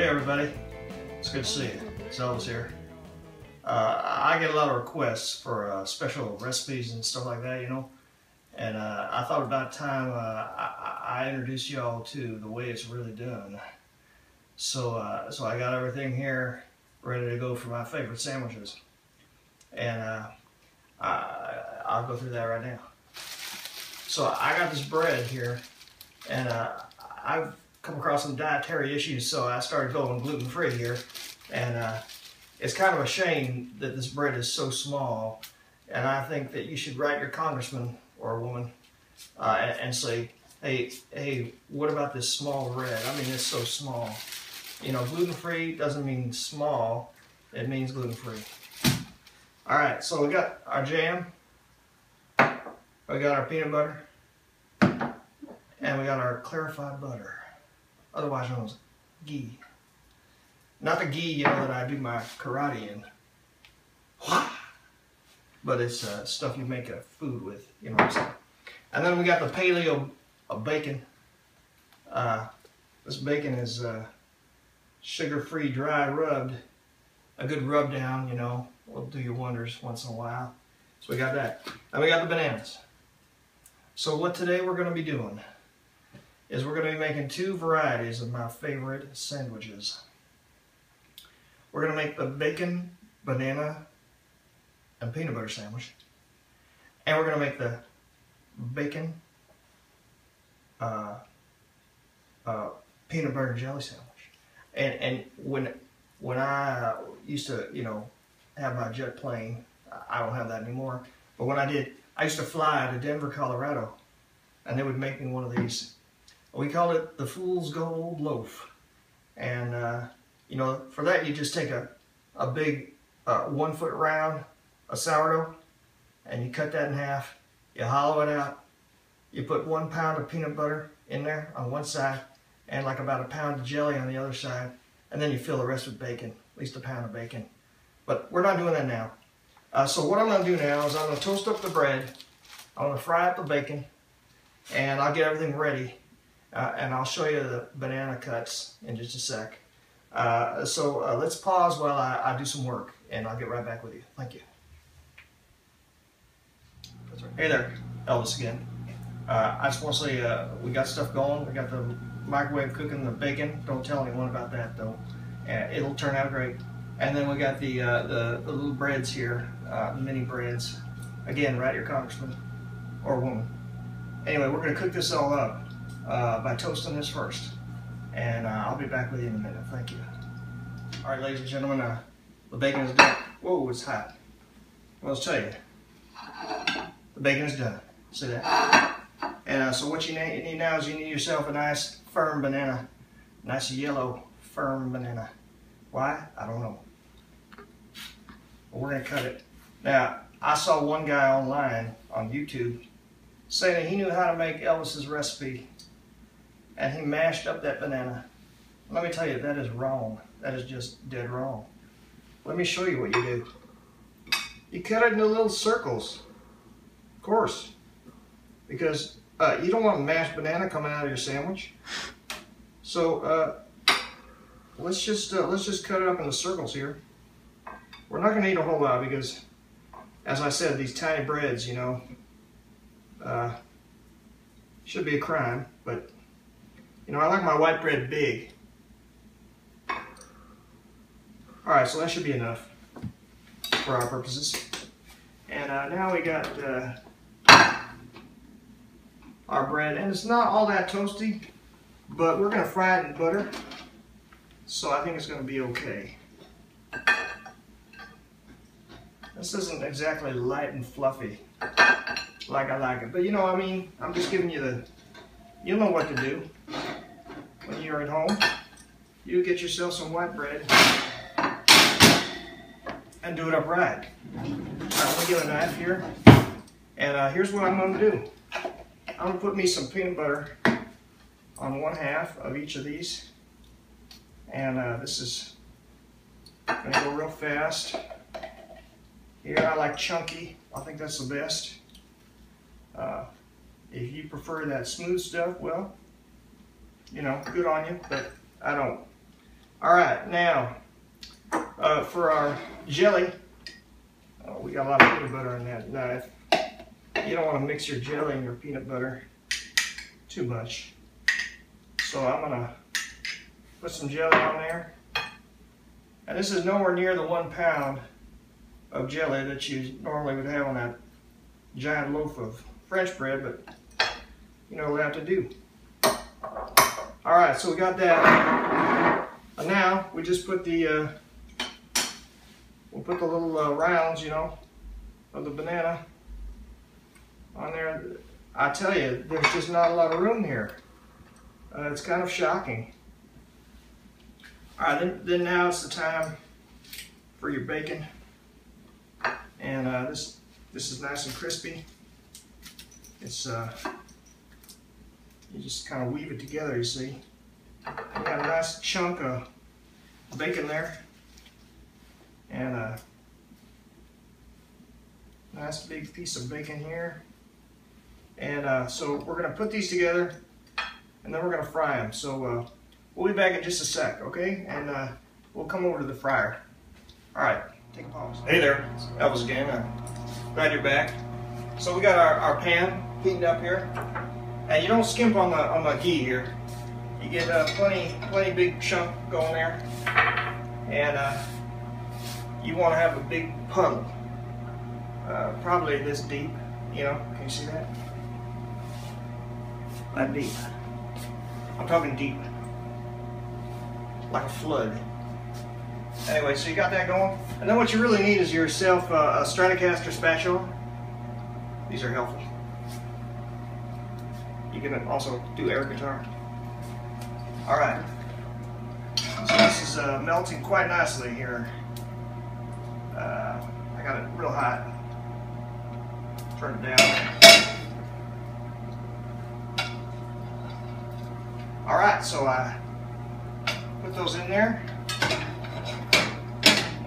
everybody, it's good to see you. It's Elvis here. I get a lot of requests for special recipes and stuff like that, you know. And I thought about time I introduced y'all to the way it's really done. So I got everything here ready to go for my favorite sandwiches. And I'll go through that right now. So I got this bread here, and I've come across some dietary issues, so I started going gluten-free here. And it's kind of a shame that this bread is so small, and I think that you should write your congressman or woman and say, hey, what about this small bread? I mean, it's so small. You know, gluten-free doesn't mean small, it means gluten-free. All right, so we got our jam, we got our peanut butter, and we got our clarified butter, otherwise known as ghee. Not the ghee, you know, that I do my karate in, but it's stuff you make a food with, you know what I'm saying. And then we got the paleo bacon. This bacon is sugar-free, dry rubbed. A good rub down, you know, will do you wonders once in a while. So we got that. And we got the bananas. So what today we're going to be doing is we're going to be making two varieties of my favorite sandwiches. We're going to make the bacon, banana, and peanut butter sandwich. And we're going to make the bacon, peanut butter and jelly sandwich. And when I used to, you know, have my jet plane, I don't have that anymore, but when I did, I used to fly to Denver, Colorado, and they would make me one of these. We called it the Fool's Gold Loaf. And, you know, for that you just take a big 1 foot round of sourdough, and you cut that in half, you hollow it out, you put 1 pound of peanut butter in there on one side, and like about a pound of jelly on the other side, and then you fill the rest with bacon, at least a pound of bacon. But we're not doing that now. So what I'm going to do now is I'm going to toast up the bread, I'm going to fry up the bacon, and I'll get everything ready, and I'll show you the banana cuts in just a sec. So let's pause while I do some work, and I'll get right back with you. Thank you. Hey there, Elvis again. I just want to say we got stuff going. We got the microwave cooking the bacon. Don't tell anyone about that though. It'll turn out great. And then we got the little breads here, mini breads. Again, write your congressman or woman. Anyway, we're going to cook this all up by toasting this first. And I'll be back with you in a minute. Thank you. All right, ladies and gentlemen, the bacon is done. Whoa, it's hot. Well, let's tell you, the bacon is done. See that? And so what you need now is you need yourself a nice firm banana, nice yellow firm banana. Why? I don't know. But we're gonna cut it. Now, I saw one guy online on YouTube say that he knew how to make Elvis's recipe, and he mashed up that banana. Let me tell you, that is wrong. That is just dead wrong. Let me show you what you do. You cut it into little circles, of course, because you don't want mashed banana coming out of your sandwich. So let's just cut it up into circles here. We're not going to eat a whole lot because, as I said, these tiny breads, you know, should be a crime, but you know, I like my white bread big. All right, so that should be enough for our purposes. And now we got our bread, and it's not all that toasty, but we're going to fry it in butter, so I think it's going to be okay. This isn't exactly light and fluffy like I like it, but you know, I mean, I'm just giving you you'll know what to do when you're at home. You get yourself some white bread and do it up right. All right, let me get a knife here, and here's what I'm going to do. I'm going to put me some peanut butter on 1/2 of each of these, and this is going to go real fast. Here I like chunky. I think that's the best. If you prefer that smooth stuff, well, you know, good on you, but I don't. All right, now for our jelly, we got a lot of peanut butter in that. Now, you don't want to mix your jelly and your peanut butter too much. So I'm gonna put some jelly on there. And this is nowhere near the 1 pound of jelly that you normally would have on that giant loaf of French bread, but you know what I have to do. All right, so we got that. And now we just put the we'll put the little rounds, you know, of the banana on there. I tell you, there's just not a lot of room here. It's kind of shocking. All right, then now it's the time for your bacon, and this is nice and crispy. It's you just kind of weave it together. You see, you got a nice chunk of bacon there, and a nice big piece of bacon here, and so we're gonna put these together, and then we're gonna fry them. So we'll be back in just a sec, okay? And we'll come over to the fryer. All right, take a pause. Hey there, Elvis again. I'm glad you're back. So we got our pan heating up here, and you don't skimp on the ghee here. You get plenty big chunk going there, and you want to have a big puddle, probably this deep. You know, can you see that? That deep. I'm talking deep, like a flood. Anyway, so you got that going, and then what you really need is yourself a Stratocaster spatula. These are helpful. You can also do air guitar. All right, so this is melting quite nicely here. I got it real hot. Turn it down. All right, so I put those in there,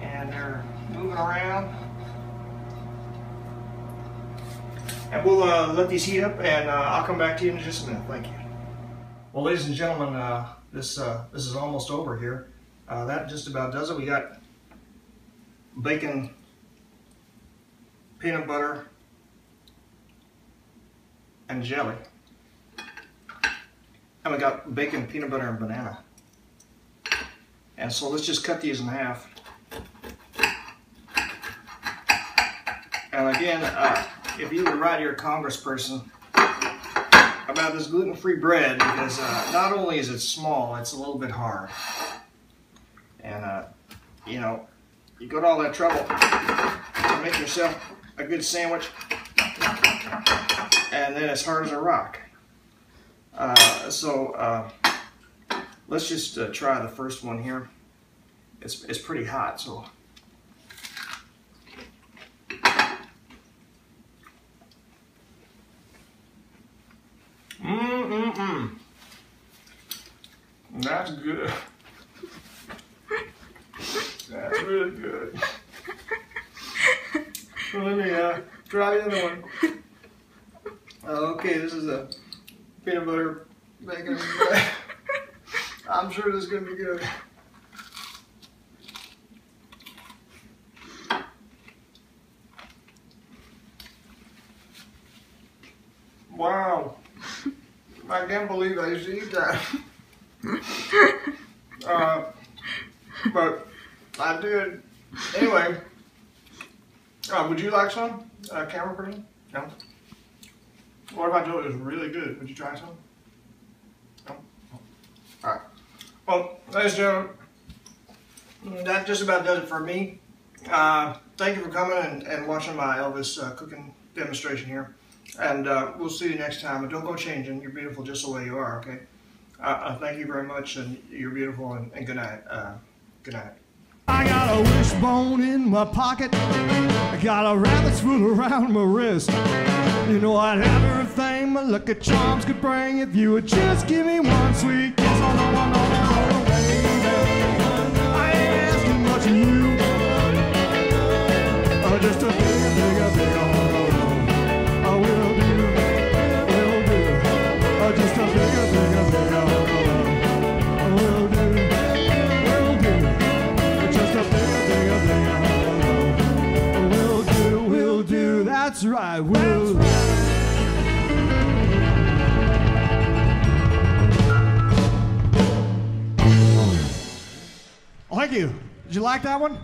and they're moving around. And we'll let these heat up, and I'll come back to you in just a minute. Thank you. Well, ladies and gentlemen, this is almost over here. That just about does it. We got bacon, peanut butter, and jelly. And we got bacon, peanut butter, and banana. And so let's just cut these in half. And again, if you would write to your congressperson about this gluten-free bread, because not only is it small, it's a little bit hard. And, you know, you go to all that trouble to make yourself a good sandwich, and then it's hard as a rock. Let's just try the first one here. It's pretty hot, so. That's good. That's really good. So let me try the other one. Okay, this is a peanut butter bacon bread. I'm sure this is going to be good. Wow. I can't believe I used to eat that. But I did. Anyway, would you like some, camera person? No? What if I told you it was really good? Would you try some? No? Alright. Well, ladies and gentlemen, that just about does it for me. Thank you for coming and watching my Elvis cooking demonstration here. And we'll see you next time. And don't go changing. You're beautiful just the way you are, okay? Thank you very much, and you're beautiful, and good night. Good night. I got a wishbone in my pocket. I got a rabbit's foot around my wrist. You know I'd have everything my lucky charms could bring if you would just give me one sweet kiss. Oh, no, no, no, no, baby. I ain't asking much of you. Just a bigger, bigger. Just a bigger, bigger, bigger. Will do. That's right, Will. Thank you. Did you like that one?